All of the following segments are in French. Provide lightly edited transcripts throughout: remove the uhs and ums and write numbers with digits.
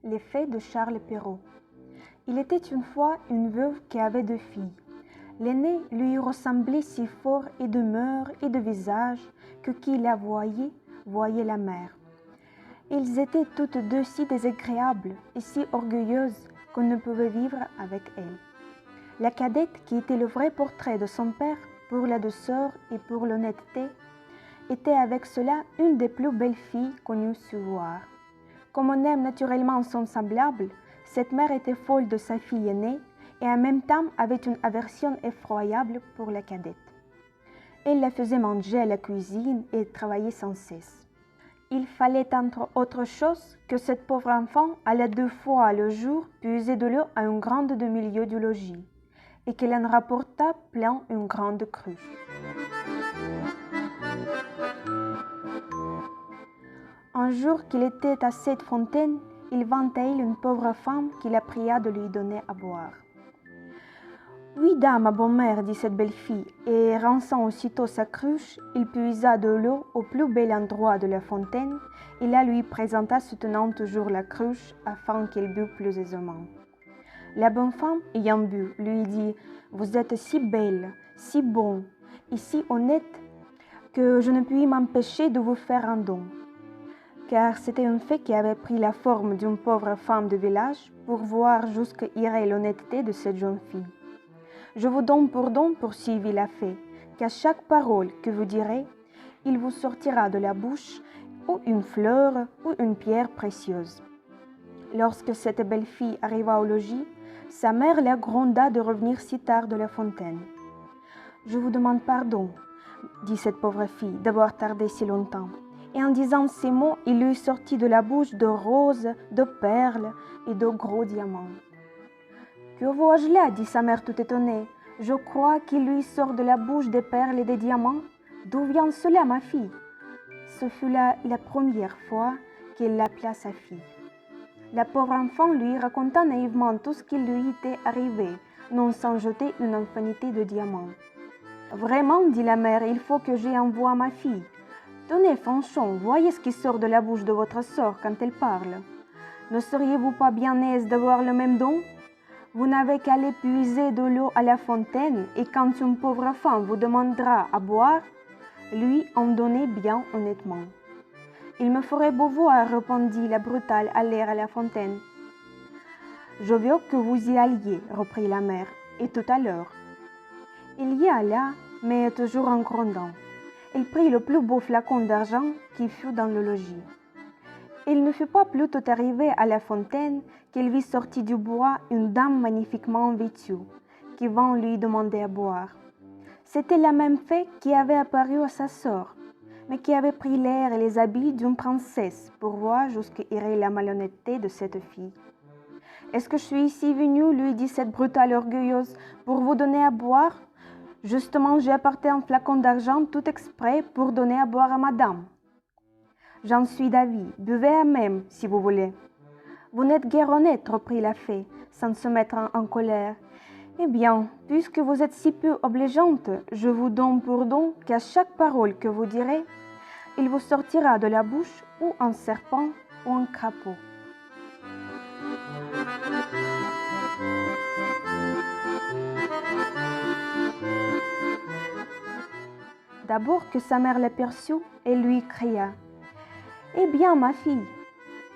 Les Fées de Charles Perrault. Il était une fois une veuve qui avait 2 filles. L'aînée lui ressemblait si fort et de mœurs et de visage que qui la voyait, voyait la mère. Ils étaient toutes deux si désagréables et si orgueilleuses qu'on ne pouvait vivre avec elles. La cadette, qui était le vrai portrait de son père pour la douceur et pour l'honnêteté, était avec cela une des plus belles filles qu'on eût su voir. Comme on aime naturellement son semblable, cette mère était folle de sa fille aînée et en même temps avait une aversion effroyable pour la cadette. Elle la faisait manger à la cuisine et travailler sans cesse. Il fallait entre autres choses que cette pauvre enfant allait 2 fois le jour puiser de l'eau à une grande demi-lieue du logis et qu'elle en rapporta plein une grande cruche. Un jour qu'il était à cette fontaine, il vint à elle une pauvre femme qui la pria de lui donner à boire. « Oui, dame, ma bonne-mère, dit cette belle fille, et rançant aussitôt sa cruche, il puisa de l'eau au plus bel endroit de la fontaine et la lui présenta se tenant toujours la cruche afin qu'elle bût plus aisément. La bonne femme, ayant bu, lui dit « Vous êtes si belle, si bon et si honnête que je ne puis m'empêcher de vous faire un don. » Car c'était une fée qui avait pris la forme d'une pauvre femme de village pour voir jusqu'où irait l'honnêteté de cette jeune fille. Je vous donne pour don, poursuivit la fée, qu'à chaque parole que vous direz, il vous sortira de la bouche ou une fleur ou une pierre précieuse. Lorsque cette belle fille arriva au logis, sa mère la gronda de revenir si tard de la fontaine. Je vous demande pardon, dit cette pauvre fille, d'avoir tardé si longtemps. Et en disant ces mots, il lui sortit de la bouche de roses, de perles et de gros diamants. « Que vois-je là » dit sa mère tout étonnée. « Je crois qu'il lui sort de la bouche des perles et des diamants. D'où vient cela, ma fille ?» Ce fut là la première fois qu'elle l'appela sa fille. La pauvre enfant lui raconta naïvement tout ce qui lui était arrivé, non sans jeter une infinité de diamants. « Vraiment, dit la mère, il faut que j'y envoie ma fille. Tenez, Fanchon, voyez ce qui sort de la bouche de votre sœur quand elle parle. Ne seriez-vous pas bien aise d'avoir le même don? Vous n'avez qu'à aller puiser de l'eau à la fontaine, et quand une pauvre femme vous demandera à boire, lui en donnez bien honnêtement. »« Il me ferait beau voir, répondit la brutale, aller à la fontaine. »« Je veux que vous y alliez, reprit la mère, et tout à l'heure. » Il y alla, mais toujours en grondant. Elle prit le plus beau flacon d'argent qui fut dans le logis. Il ne fut pas plus tôt arrivé à la fontaine qu'elle vit sortir du bois une dame magnifiquement vêtue, qui vint lui demander à boire. C'était la même fée qui avait apparu à sa sœur, mais qui avait pris l'air et les habits d'une princesse pour voir jusqu'où irait la malhonnêteté de cette fille. « Est-ce que je suis ici venue, lui dit cette brutale orgueilleuse, pour vous donner à boire ? Justement, j'ai apporté un flacon d'argent tout exprès pour donner à boire à madame. J'en suis d'avis, buvez à même, si vous voulez. »« Vous n'êtes guère honnête, reprit la fée, sans se mettre en colère. Eh bien, puisque vous êtes si peu obligeante, je vous donne pour don qu'à chaque parole que vous direz, il vous sortira de la bouche ou un serpent ou un crapaud. » D'abord que sa mère l'aperçut, elle lui cria « Eh bien, ma fille !»«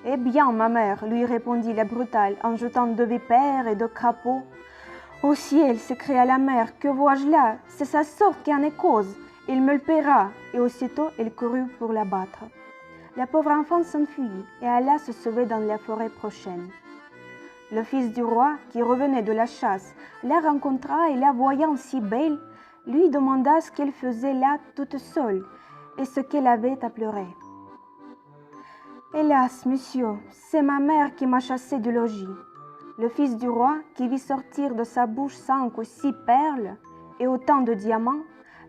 Eh bien, ma mère !» lui répondit la brutale en jetant 2 vipères et 2 crapauds. « Au ciel !» s'écria la mère, « que vois-je là? C'est sa sœur qui en est cause. Il me le paiera. » Et aussitôt, elle courut pour la battre. La pauvre enfant s'enfuit et alla se sauver dans la forêt prochaine. Le fils du roi, qui revenait de la chasse, la rencontra et la voyant si belle, lui demanda ce qu'elle faisait là toute seule et ce qu'elle avait à pleurer. « Hélas, monsieur, c'est ma mère qui m'a chassée du logis. » Le fils du roi, qui vit sortir de sa bouche 5 ou 6 perles et autant de diamants,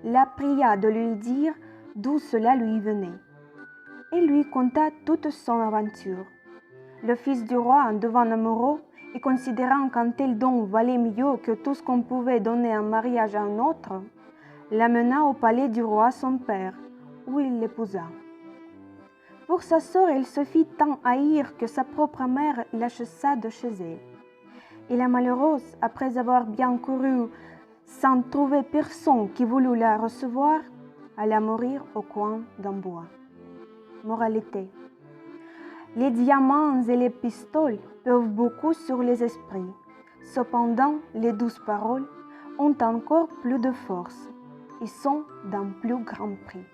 la pria de lui dire d'où cela lui venait. Il lui conta toute son aventure. Le fils du roi, en devenant amoureux et considérant qu'un tel don valait mieux que tout ce qu'on pouvait donner en mariage à un autre, l'amena au palais du roi son père, où il l'épousa. Pour sa sœur, elle se fit tant haïr que sa propre mère la chassa de chez elle. Et la malheureuse, après avoir bien couru sans trouver personne qui voulût la recevoir, alla mourir au coin d'un bois. Moralité. Les diamants et les pistoles peuvent beaucoup sur les esprits. Cependant, les douces paroles ont encore plus de force et sont d'un plus grand prix.